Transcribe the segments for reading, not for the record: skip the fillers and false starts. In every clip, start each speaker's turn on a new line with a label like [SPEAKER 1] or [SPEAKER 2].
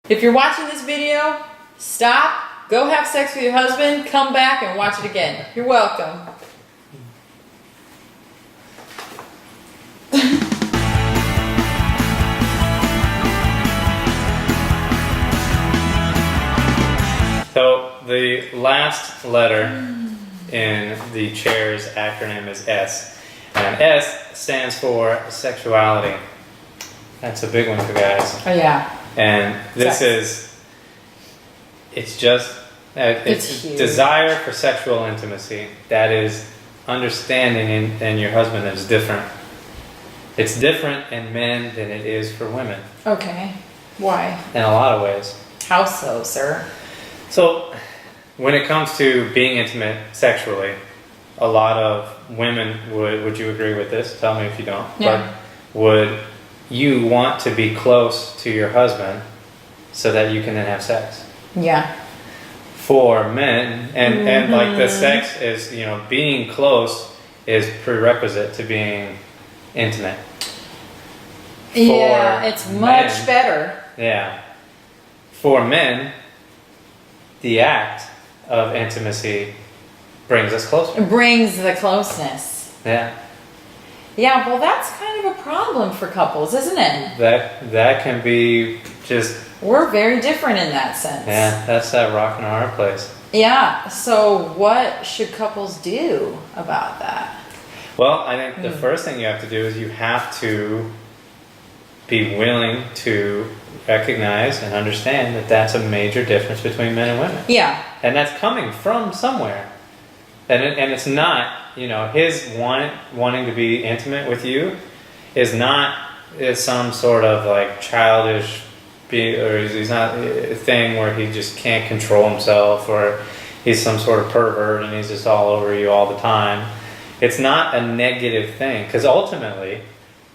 [SPEAKER 1] If you're watching this video, stop, go have sex with your husband, come back and watch it again. You're welcome.
[SPEAKER 2] So the last letter in the chair's acronym is S. And S stands for sexuality. That's a big one for guys.
[SPEAKER 1] Oh yeah.
[SPEAKER 2] And this it's just, it's desire for sexual intimacy. That is understanding in your husband that is different. It's different in men than it is for women.
[SPEAKER 1] Okay. Why?
[SPEAKER 2] In a lot of ways.
[SPEAKER 1] How so, sir?
[SPEAKER 2] So, when it comes to being intimate sexually, a lot of women would you agree with this? Tell me if you don't.
[SPEAKER 1] Yeah.
[SPEAKER 2] But would you want to be close to your husband so that you can then have sex?
[SPEAKER 1] Yeah.
[SPEAKER 2] For men, and like the sex is, you know, being close is prerequisite to being intimate.
[SPEAKER 1] Yeah, it's much better.
[SPEAKER 2] Yeah. For men, the act of intimacy brings us closer.
[SPEAKER 1] It brings the closeness.
[SPEAKER 2] Yeah.
[SPEAKER 1] Yeah, well that's kind of a problem for couples, isn't it?
[SPEAKER 2] That can be just...
[SPEAKER 1] We're very different in that sense.
[SPEAKER 2] Yeah, that's that rock and a hard place.
[SPEAKER 1] Yeah, so what should couples do about that?
[SPEAKER 2] Well, I think the first thing you have to do is you have to be willing to recognize and understand that that's a major difference between men and women.
[SPEAKER 1] Yeah.
[SPEAKER 2] And that's coming from somewhere. And it's not, you know, his wanting to be intimate with you is some sort of like childish, or he's not a thing where he just can't control himself, or he's some sort of pervert and he's just all over you all the time. It's not a negative thing, because ultimately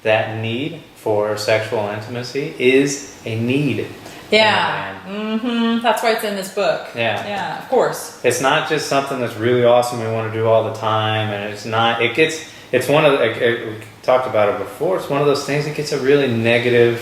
[SPEAKER 2] that need for sexual intimacy is a need.
[SPEAKER 1] Yeah. That's why it's in this book.
[SPEAKER 2] Yeah.
[SPEAKER 1] Yeah, of course.
[SPEAKER 2] It's not just something that's really awesome we want to do all the time, and it's one of the, we talked about it before, it's one of those things that gets a really negative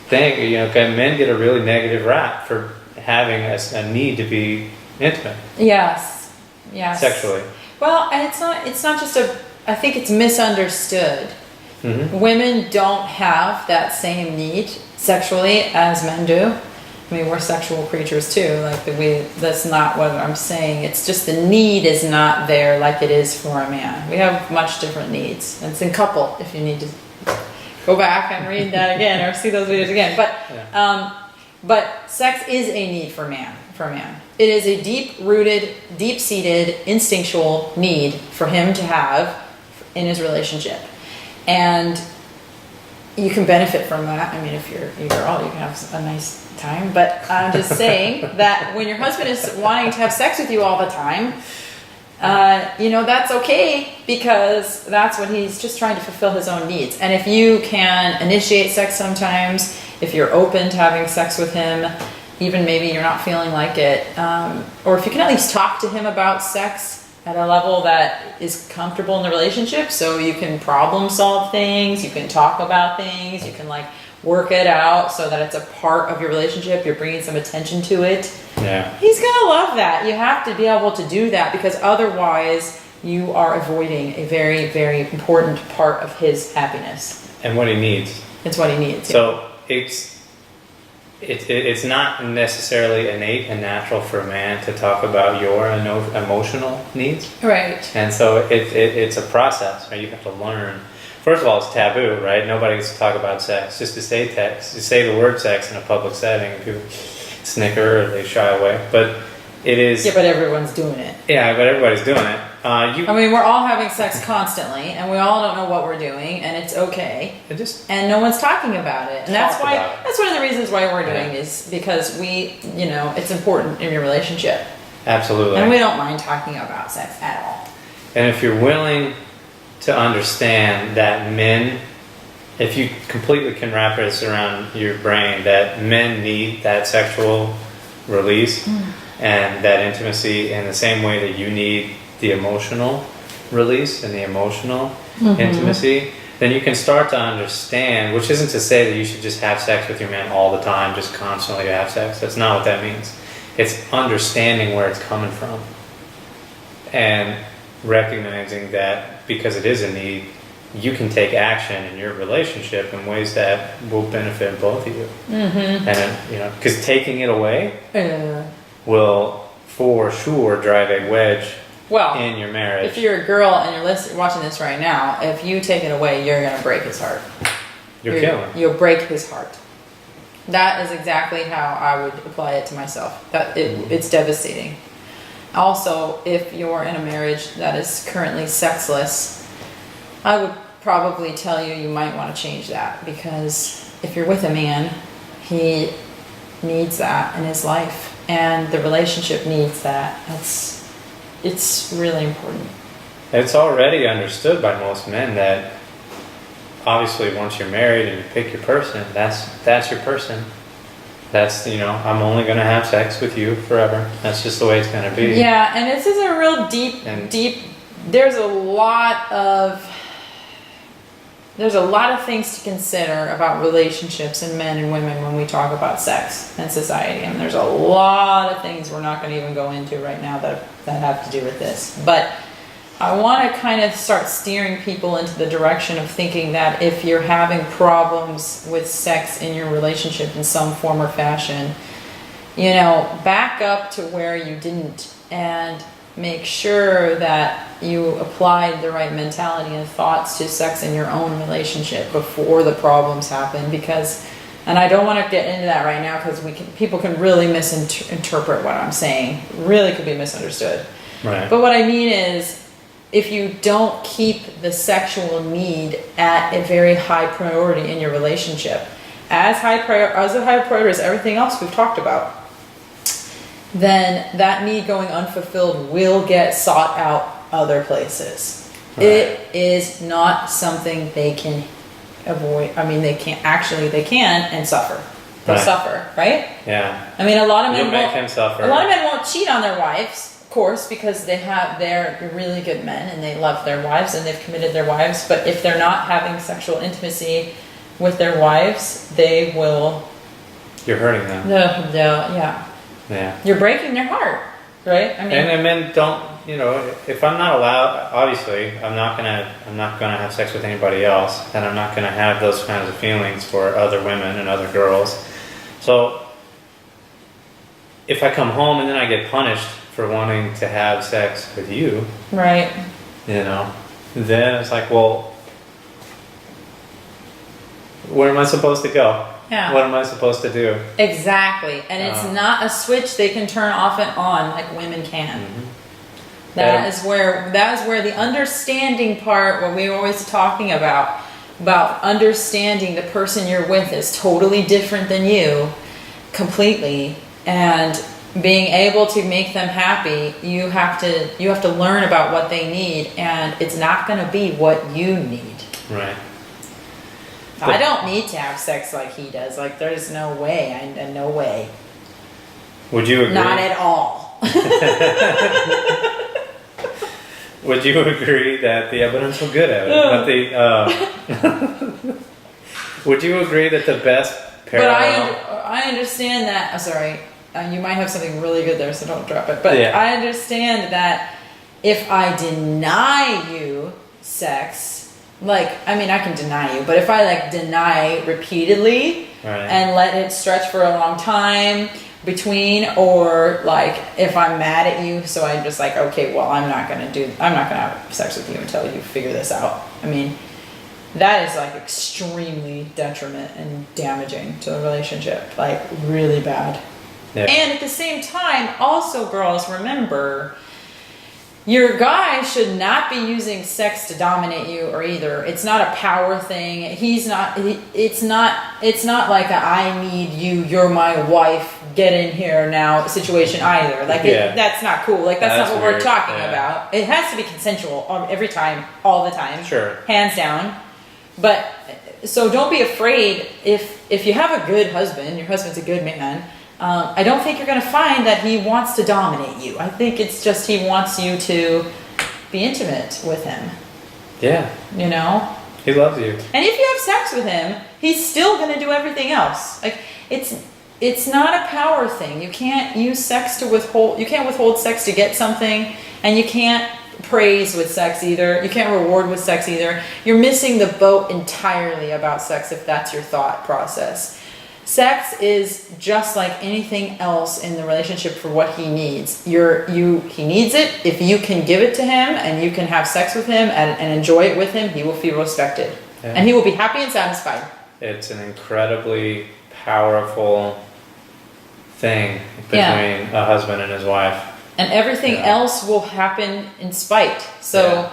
[SPEAKER 2] thing. You know, men get a really negative rap for having a need to be intimate.
[SPEAKER 1] Yes. Yes.
[SPEAKER 2] Sexually.
[SPEAKER 1] Well, and it's not just I think it's misunderstood. Women don't have that same need sexually as men do. I mean, we're sexual creatures too. That's not what I'm saying. It's just the need is not there like it is for a man. We have much different needs. And it's in couple, if you need to go back and read that again or see those videos again. But sex is a need for a man. It is a deep-rooted, deep-seated, instinctual need for him to have in his relationship. And you can benefit from that. I mean, if you're a girl, you can have a nice time. But I'm just saying that when your husband is wanting to have sex with you all the time, you know, that's okay, because that's what he's just trying to fulfill his own needs. And if you can initiate sex sometimes, if you're open to having sex with him, even maybe you're not feeling like it, or if you can at least talk to him about sex at a level that is comfortable in the relationship, so you can problem solve things, you can talk about things, you can like work it out so that it's a part of your relationship, you're bringing some attention to it.
[SPEAKER 2] Yeah.
[SPEAKER 1] He's gonna love that. You have to be able to do that, because otherwise you are avoiding a very, very important part of his happiness.
[SPEAKER 2] And what he needs.
[SPEAKER 1] It's what he needs.
[SPEAKER 2] So it's not necessarily innate and natural for a man to talk about your emotional needs.
[SPEAKER 1] Right.
[SPEAKER 2] And so it's a process, right? You have to learn. First of all, it's taboo, right? Nobody gets to talk about sex. Just to say the word sex in a public setting, people snicker or they shy away. But it is...
[SPEAKER 1] Yeah, but everyone's doing it.
[SPEAKER 2] Yeah, but everybody's doing it.
[SPEAKER 1] I mean, we're all having sex constantly, and we all don't know what we're doing, and it's okay. And no one's talking about it. And that's one of the reasons why we're doing is because it's important in your relationship.
[SPEAKER 2] Absolutely.
[SPEAKER 1] And we don't mind talking about sex at all.
[SPEAKER 2] And if you're willing to understand that men, if you completely can wrap this around your brain, that men need that sexual release and that intimacy in the same way that you need the emotional release and the emotional intimacy, then you can start to understand, which isn't to say that you should just have sex with your man all the time, just constantly have sex. That's not what that means. It's understanding where it's coming from and recognizing that because it is a need, you can take action in your relationship in ways that will benefit both of you.
[SPEAKER 1] Mm-hmm.
[SPEAKER 2] And, because taking it away will for sure drive a wedge in your marriage.
[SPEAKER 1] If you're a girl and you're watching this right now, if you take it away, you're going to break his heart.
[SPEAKER 2] You're killing.
[SPEAKER 1] You'll break his heart. That is exactly how I would apply it to myself. It's devastating. Also, if you're in a marriage that is currently sexless, I would probably tell you you might want to change that, because if you're with a man, he needs that in his life, and the relationship needs that. It's really important.
[SPEAKER 2] It's already understood by most men that obviously once you're married and you pick your person, that's your person. That's, I'm only going to have sex with you forever. That's just the way it's going to be.
[SPEAKER 1] Yeah, and this is a real deep, there's a lot of things to consider about relationships and men and women when we talk about sex and society. And there's a lot of things we're not going to even go into right now that have to do with this. But I want to kind of start steering people into the direction of thinking that if you're having problems with sex in your relationship in some form or fashion, back up to where you didn't and make sure that you applied the right mentality and thoughts to sex in your own relationship before the problems happen. And I don't want to get into that right now because people can really misinterpret what I'm saying. Really could be misunderstood.
[SPEAKER 2] Right.
[SPEAKER 1] But what I mean is, if you don't keep the sexual need at a very high priority in your relationship, as a high priority as everything else we've talked about, then that need going unfulfilled will get sought out other places. Right. It is not something they can avoid. I mean, they can and suffer. They'll suffer, right?
[SPEAKER 2] Yeah.
[SPEAKER 1] I mean, a lot of men
[SPEAKER 2] make him suffer.
[SPEAKER 1] A lot of men won't cheat on their wives, of course, because they're really good men and they love their wives and they've committed their wives. But if they're not having sexual intimacy with their wives, they will.
[SPEAKER 2] You're hurting them.
[SPEAKER 1] Yeah. You're breaking their heart, right? I mean,
[SPEAKER 2] and men don't. If I'm not allowed, obviously, I'm not gonna have sex with anybody else, and I'm not gonna have those kinds of feelings for other women and other girls. So, if I come home and then I get punished for wanting to have sex with you,
[SPEAKER 1] right?
[SPEAKER 2] Then it's like, well, where am I supposed to go?
[SPEAKER 1] Yeah.
[SPEAKER 2] What am I supposed to do?
[SPEAKER 1] Exactly, and it's not a switch they can turn off and on like women can. Mm-hmm. That is where the understanding part, what we were always talking about understanding the person you're with is totally different than you, completely, and being able to make them happy, you have to learn about what they need, and it's not going to be what you need.
[SPEAKER 2] Right.
[SPEAKER 1] I don't need to have sex like he does. Like, there's no way. No way.
[SPEAKER 2] Would you agree?
[SPEAKER 1] Not at all.
[SPEAKER 2] Would you agree that the evidence was good at it? But would you agree that the best parallel...
[SPEAKER 1] But I understand that... Oh, sorry. You might have something really good there, so don't drop it. But yeah. I understand that if I deny you sex... I can deny you, but if I deny repeatedly and let it stretch for a long time between, or if I'm mad at you, so I'm just okay, well, I'm not gonna have sex with you until you figure this out. I mean, that is extremely detriment and damaging to the relationship, really bad. Yeah. And at the same time, also, girls, remember, your guy should not be using sex to dominate you or either. It's not a power thing. It's not like a I need you, you're my wife, get in here now situation either. That's not cool. That's not what we're talking about. It has to be consensual every time, all the time.
[SPEAKER 2] Sure.
[SPEAKER 1] Hands down. But so don't be afraid if you have a good husband, your husband's a good man, I don't think you're going to find that he wants to dominate you. I think it's just he wants you to be intimate with him.
[SPEAKER 2] Yeah. He loves you.
[SPEAKER 1] And if you have sex with him, he's still going to do everything else. Like, it's not a power thing. You can't use sex to withhold, you can't withhold sex to get something, and you can't praise with sex either. You can't reward with sex either. You're missing the boat entirely about sex if that's your thought process. Sex is just like anything else in the relationship for what he needs. He needs it. If you can give it to him and you can have sex with him and enjoy it with him, he will feel respected. Yeah. And he will be happy and satisfied. It's
[SPEAKER 2] an incredibly powerful thing between a husband and his wife.
[SPEAKER 1] And everything else will happen in spite. So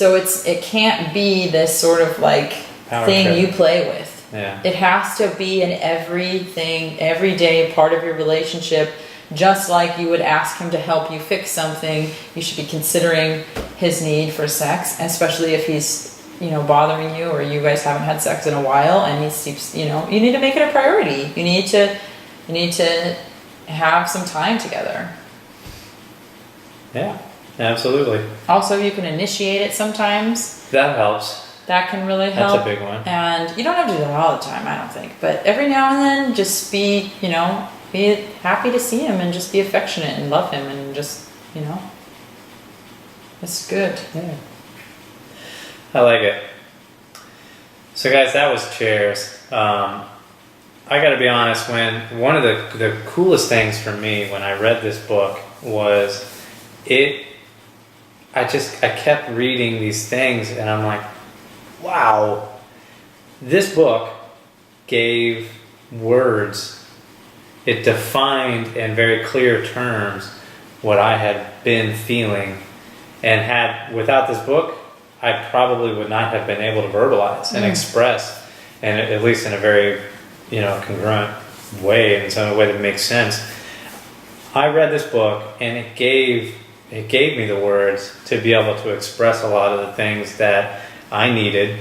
[SPEAKER 1] it can't be this sort of like power thing trip you play with.
[SPEAKER 2] Yeah.
[SPEAKER 1] It has to be an everyday part of your relationship. Just like you would ask him to help you fix something, you should be considering his need for sex, especially if he's, bothering you, or you guys haven't had sex in a while and he keeps, you need to make it a priority. You need to have some time together.
[SPEAKER 2] Yeah, absolutely.
[SPEAKER 1] Also, you can initiate it sometimes.
[SPEAKER 2] That helps.
[SPEAKER 1] That can really help.
[SPEAKER 2] That's a big one.
[SPEAKER 1] And you don't have to do that all the time, I don't think. But every now and then, just be happy to see him and just be affectionate and love him and just, it's good.
[SPEAKER 2] Yeah. I like it. So guys, that was Chairs. I gotta be honest, one of the coolest things for me when I read this book was I kept reading these things and I'm like, wow, this book gave words. It defined in very clear terms what I had been feeling, and without this book, I probably would not have been able to verbalize and express, and at least in a very, congruent way, in some way that makes sense. I read this book, and it gave me the words to be able to express a lot of the things that I needed.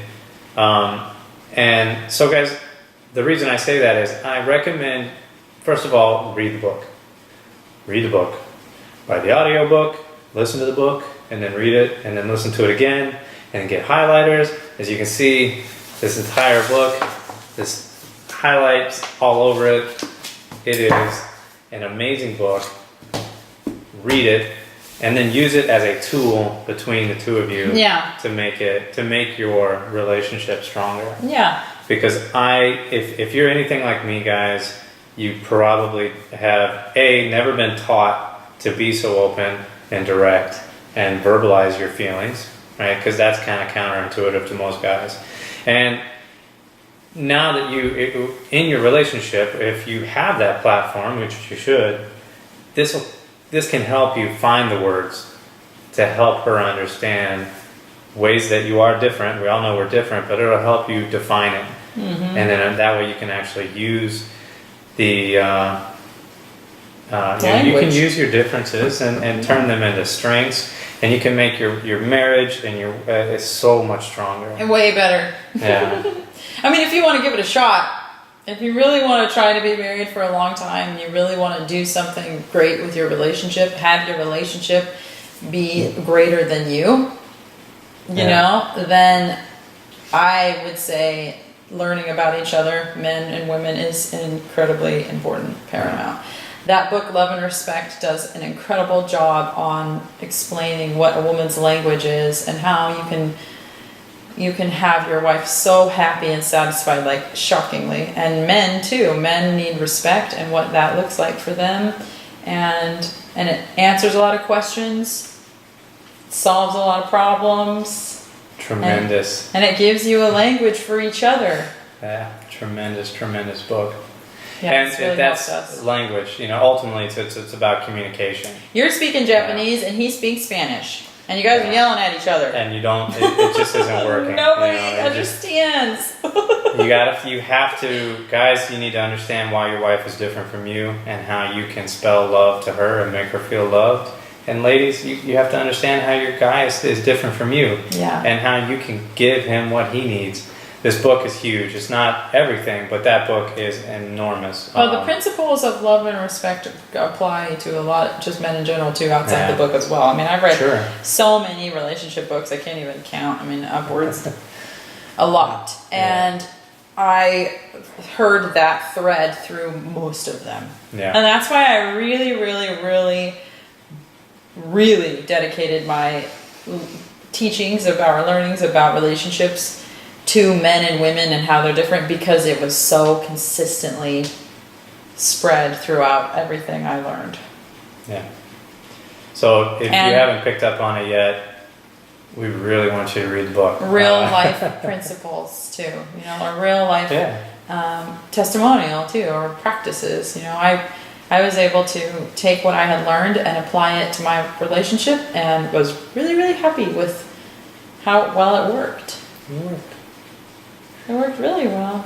[SPEAKER 2] And so guys, the reason I say that is I recommend, first of all, read the book. Read the book. Buy the audio book, listen to the book, and then read it, and then listen to it again, and get highlighters. As you can see, this entire book, this highlights all over it. It is an amazing book. Read it. And then use it as a tool between the two of you to make your relationship stronger.
[SPEAKER 1] Yeah.
[SPEAKER 2] Because if you're anything like me, guys, you probably have never been taught to be so open and direct and verbalize your feelings, right? Because that's kind of counterintuitive to most guys. And now that in your relationship, if you have that platform, which you should, this can help you find the words to help her understand ways that you are different. We all know we're different, but it'll help you define it. Mm-hmm. And then that way you can actually use you can use your differences and turn them into strengths, and you can make your marriage and it's so much stronger.
[SPEAKER 1] And way better.
[SPEAKER 2] Yeah.
[SPEAKER 1] I mean, if you want to give it a shot, if you really want to try to be married for a long time, and you really want to do something great with your relationship, have your relationship be greater than you, then I would say learning about each other, men and women, is incredibly important, paramount. That book, Love and Respect, does an incredible job on explaining what a woman's language is and how you can have your wife so happy and satisfied, like shockingly. And men too. Men need respect and what that looks like for them. And it answers a lot of questions, solves a lot of problems.
[SPEAKER 2] Tremendous.
[SPEAKER 1] And it gives you a language for each other.
[SPEAKER 2] Yeah, tremendous book.
[SPEAKER 1] Yeah,
[SPEAKER 2] and
[SPEAKER 1] really
[SPEAKER 2] that's language, ultimately it's about communication.
[SPEAKER 1] You're speaking Japanese and he speaks Spanish. And you guys are yelling at each other.
[SPEAKER 2] And you don't, it just isn't working.
[SPEAKER 1] Nobody understands.
[SPEAKER 2] You have to, guys, you need to understand why your wife is different from you and how you can spell love to her and make her feel loved. And ladies, you have to understand how your guy is different from you.
[SPEAKER 1] Yeah.
[SPEAKER 2] And how you can give him what he needs. this book is huge. It's not everything, but that book is enormous.
[SPEAKER 1] Well, the principles of love and respect apply to a lot, just men in general too, outside the book as well. I mean, I've read so many relationship books, I can't even count. I mean, upwards, a lot. And I heard that thread through most of them.
[SPEAKER 2] Yeah.
[SPEAKER 1] And that's why I really, really, really, really dedicated my teachings about, or learnings about relationships to men and women and how they're different, because it was so consistently spread throughout everything I learned.
[SPEAKER 2] Yeah. So if you haven't picked up on it yet, we really want you to read the book.
[SPEAKER 1] Real life principles too, you know, or real life testimonial too, or practices. You know, I was able to take what I had learned and apply it to my relationship, and was really, really happy with how well it worked. It worked really well.